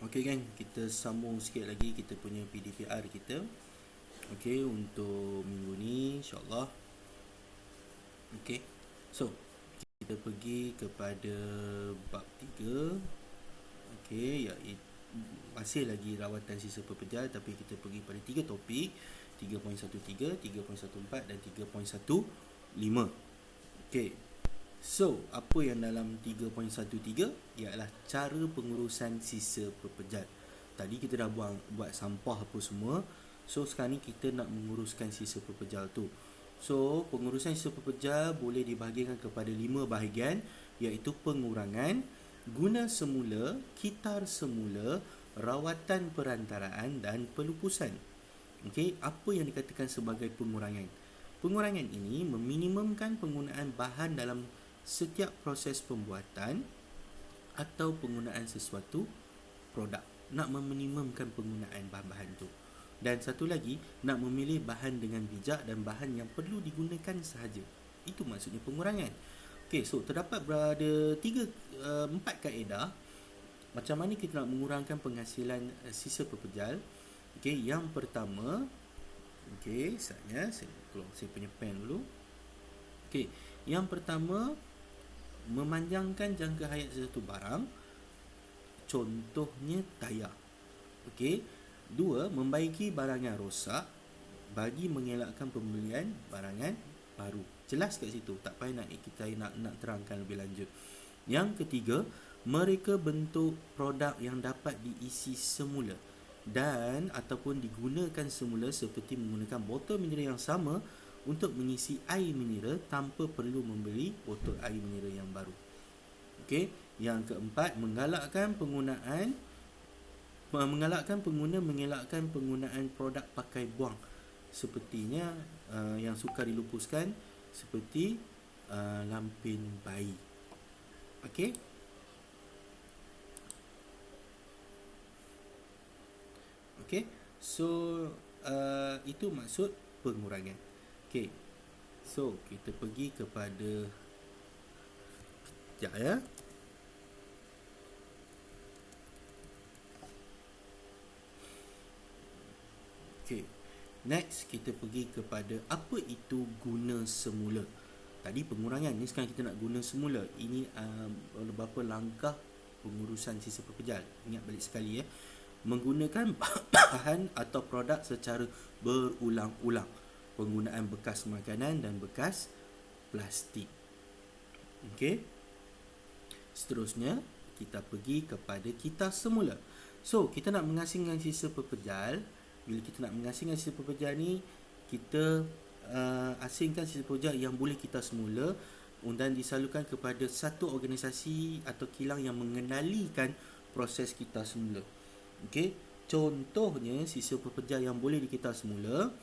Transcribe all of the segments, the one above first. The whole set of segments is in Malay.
Okey kan, kita sambung sikit lagi kita punya PDPR kita. Okey, untuk minggu ni insya-Allah. Okey. So, kita pergi kepada bab 3. Okey, iaitu masih lagi rawatan sisa pekerja, tapi kita pergi pada 3 topik, 3.13, 3.14 dan 3.15. Okey. So, apa yang dalam 3.13 ialah cara pengurusan sisa pekerjaan. Tadi kita dah buat sampah apa semua. So, sekarang ni kita nak menguruskan sisa pekerjaan tu. So, pengurusan sisa pekerjaan boleh dibahagikan kepada 5 bahagian, iaitu pengurangan, guna semula, kitar semula, rawatan perantaraan dan pelupusan. Okey, apa yang dikatakan sebagai pengurangan? Pengurangan ini meminimumkan penggunaan bahan dalam setiap proses pembuatan atau penggunaan sesuatu produk. Nak meminimumkan penggunaan bahan-bahan tu. Dan satu lagi, nak memilih bahan dengan bijak dan bahan yang perlu digunakan sahaja. Itu maksudnya pengurangan. Okey, so terdapat berada 4 kaedah macam mana kita nak mengurangkan penghasilan sisa pekerjaan. Okey, yang pertama, okey, saya keluar saya punya pen dulu. Okey, yang pertama, memanjangkan jangka hayat sesuatu barang. Contohnya tayar. Okey. 2, membaiki barang yang rosak bagi mengelakkan pembelian barangan baru. Jelas kat situ, tak payah kita nak terangkan lebih lanjut. Yang ketiga, mereka bentuk produk yang dapat diisi semula dan ataupun digunakan semula, seperti menggunakan botol mineral yang sama untuk mengisi air mineral tanpa perlu membeli botol air mineral yang baru. Okey, yang keempat, mengelakkan pengguna mengelakkan penggunaan produk pakai buang, sepertinya yang sukar dilupuskan, seperti lampin bayi. Okey. Okey. So itu maksud pengurangan. Okey. So kita pergi kepada sekejap ya. Okey. Next kita pergi kepada apa itu guna semula. Tadi pengurangan, ni sekarang kita nak guna semula. Ini beberapa langkah pengurusan sisa pekerjaan. Ingat balik sekali ya. Menggunakan bahan atau produk secara berulang-ulang. Penggunaan bekas makanan dan bekas plastik. Okey. Seterusnya kita pergi kepada kitar semula. So, kita nak mengasingkan sisa pekerjaan. Bila kita nak mengasingkan sisa pekerjaan ni, kita asingkan sisa pekerjaan yang boleh kitar semula dan disalurkan kepada satu organisasi atau kilang yang mengendalikan proses kitar semula. Okey, contohnya sisa pekerjaan yang boleh dikitar semula.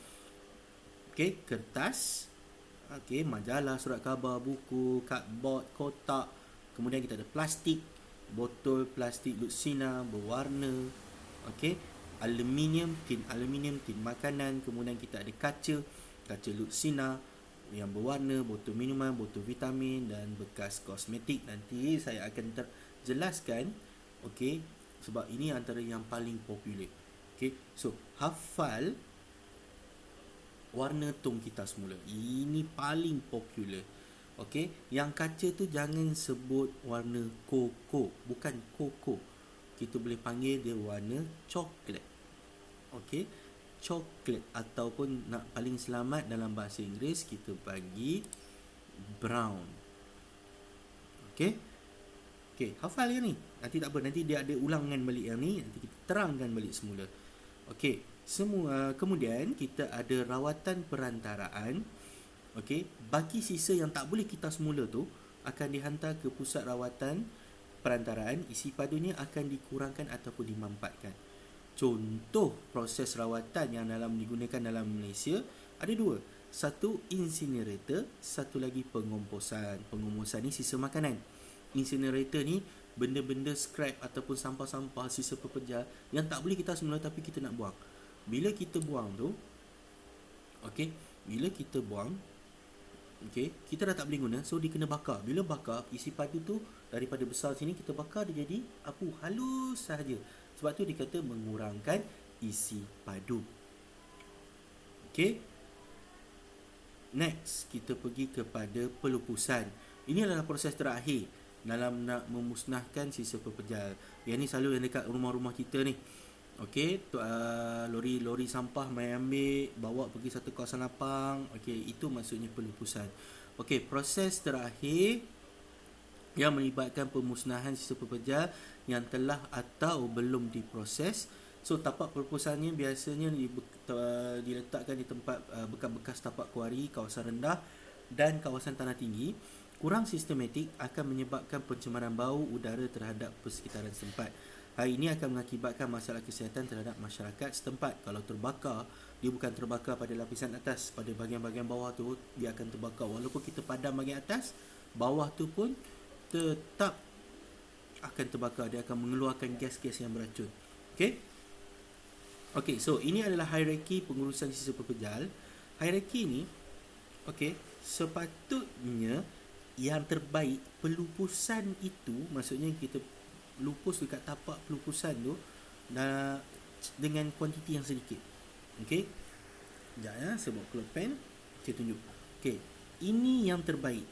Okey, kertas, okey, majalah, surat khabar, buku, cardboard, kotak. Kemudian kita ada plastik, botol plastik lutsina berwarna. Okey, aluminium, tin makanan. Kemudian kita ada kaca lutsina yang berwarna, botol minuman, botol vitamin dan bekas kosmetik. Nanti saya akan jelaskan, okey, sebab ini antara yang paling popular. Okey, so hafal warna tong kita semula. Ini paling popular. Okey, yang kaca tu jangan sebut warna koko, bukan koko. Kita boleh panggil dia warna coklat. Okey, coklat, ataupun nak paling selamat dalam bahasa Inggeris kita bagi brown. Okey. Okey, hafal yang ni. Nanti tak apa, nanti dia ada ulangan balik yang ni, nanti kita terangkan balik semula. Okey, semua kemudian kita ada rawatan perantaraan. Okey, bagi sisa yang tak boleh kita semula tu akan dihantar ke pusat rawatan perantaraan, isi padunya akan dikurangkan ataupun dimampatkan. Contoh proses rawatan yang digunakan dalam Malaysia ada 2. Satu, incinerator, satu lagi pengomposan. Pengomposan ni sisa makanan. Incinerator ni benda-benda scrap ataupun sampah-sampah sisa pekerja yang tak boleh kita semula tapi kita nak buang. Bila kita buang tu, okey, okey, kita dah tak boleh guna, so dia kena bakar. Bila bakar, isi padu tu daripada besar sini kita bakar, dia jadi apu halus sahaja. Sebab tu dikata mengurangkan isi padu. Okey. Next, kita pergi kepada pelupusan. Ini adalah proses terakhir dalam nak memusnahkan sisa pepejal. Yang ni selalu yang dekat rumah-rumah kita ni. Okey, lori sampah mai ambil, bawa pergi satu kawasan lapang. Okey, itu maksudnya pelupusan. Okey, proses terakhir yang melibatkan pemusnahan sisa pepejal yang telah atau belum diproses. So tapak pelupusannya biasanya diletakkan di tempat bekas-bekas tapak kuari, kawasan rendah dan kawasan tanah tinggi. Kurang sistematik akan menyebabkan pencemaran bau udara terhadap persekitaran setempat. Hal ini akan mengakibatkan masalah kesihatan terhadap masyarakat setempat. Kalau terbakar, dia bukan terbakar pada lapisan atas, pada bahagian-bahagian bawah tu dia akan terbakar. Walaupun kita padam bahagian atas, bawah tu pun tetap akan terbakar. Dia akan mengeluarkan gas-gas yang beracun. Okey. Okey, so ini adalah hierarki pengurusan sisa pepejal. Hierarki ni, okey, sepatutnya yang terbaik pelupusan itu, maksudnya kita lupus dekat tapak pelupusan tu dengan kuantiti yang sedikit. Okey. Sekejap ya, saya bawa keluar pen, saya tunjuk. Okey, ini yang terbaik.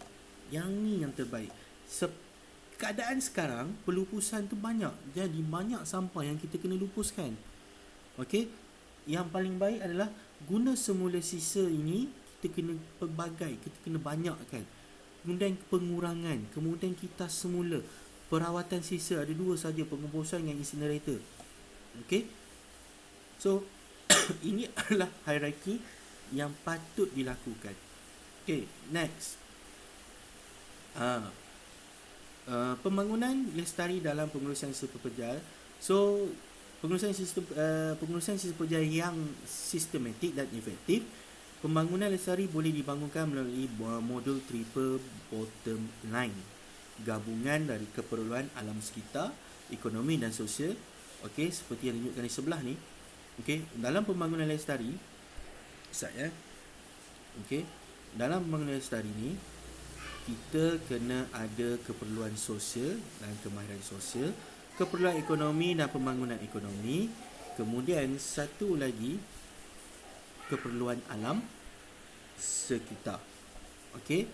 Yang ni yang terbaik. Keadaan sekarang pelupusan tu banyak. Jadi banyak sampah yang kita kena lupuskan. Okey, yang paling baik adalah guna semula sisa ini, kita kena pelbagai, kita kena banyakkan. Kemudian pengurangan, kemudian kita semula perawatan sisa, ada dua saja, pengebosan dengan incinerator. Okey. So ini adalah hierarki yang patut dilakukan. Okey, next. Pembangunan lestari dalam pengurusan sisa pepejal. So pengurusan sisa pepejal yang sistematik dan efektif. Pembangunan lestari boleh dibangunkan melalui modul triple bottom line, gabungan dari keperluan alam sekitar, ekonomi dan sosial. Okey, seperti yang ditunjukkan di sebelah ni. Okey, dalam pembangunan lestari, okey, dalam pembangunan lestari ni kita kena ada keperluan sosial dan kemahiran sosial, keperluan ekonomi dan pembangunan ekonomi, kemudian satu lagi keperluan alam sekitar. Okey.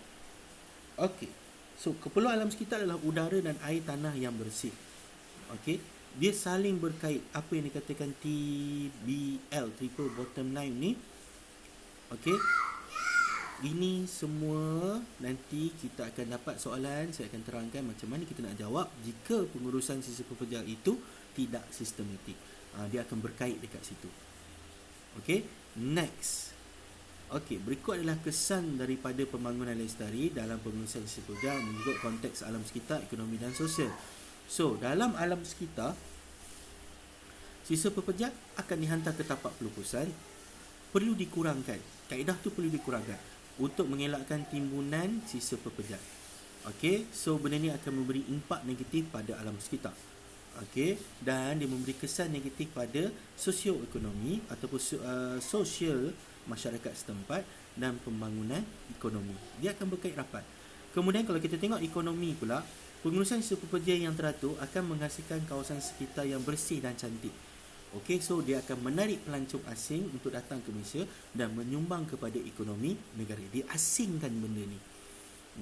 Okey. So keperluan alam sekitar adalah udara dan air tanah yang bersih. Okey. Dia saling berkait. Apa yang dikatakan TBL, triple bottom line ni. Okey. Ini semua nanti kita akan dapat soalan, saya akan terangkan macam mana kita nak jawab jika pengurusan sisa pepejal itu tidak sistematik. Dia akan berkait dekat situ. Okey, next. Okey, berikut adalah kesan daripada pembangunan lestari dalam pengurusan sisa pepejal mengikut konteks alam sekitar, ekonomi dan sosial. So, dalam alam sekitar, sisa pepejal akan dihantar ke tapak pelupusan, perlu dikurangkan. Kaedah tu perlu dikurangkan untuk mengelakkan timbunan sisa pepejal. Okey, so benda ni akan memberi impak negatif pada alam sekitar. Okey, dan dia memberi kesan negatif pada sosioekonomi ataupun sosial masyarakat setempat dan pembangunan ekonomi. Dia akan berkait rapat. Kemudian kalau kita tengok ekonomi pula, pengurusan sisa pepejal yang teratur akan menghasilkan kawasan sekitar yang bersih dan cantik. Okey, so dia akan menarik pelancong asing untuk datang ke Malaysia dan menyumbang kepada ekonomi negara. Dia asingkan benda ni.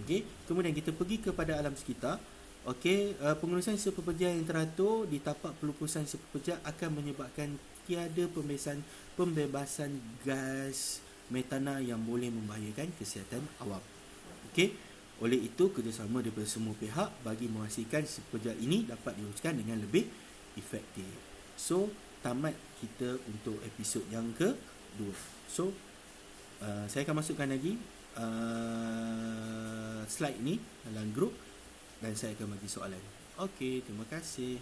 Okey, kemudian kita pergi kepada alam sekitar. Okey, pengurusan sisa pepejal yang teratur di tapak pelupusan sisa pepejal akan menyebabkan tiada pembebasan gas metana yang boleh membahayakan kesihatan awam. Okey, oleh itu kerjasama daripada semua pihak bagi memastikan sisa pepejal ini dapat diuruskan dengan lebih efektif. So tamat kita untuk episod yang ke-2. So saya akan masukkan lagi slide ni dalam grup dan saya akan bagi soalan. Okey, terima kasih.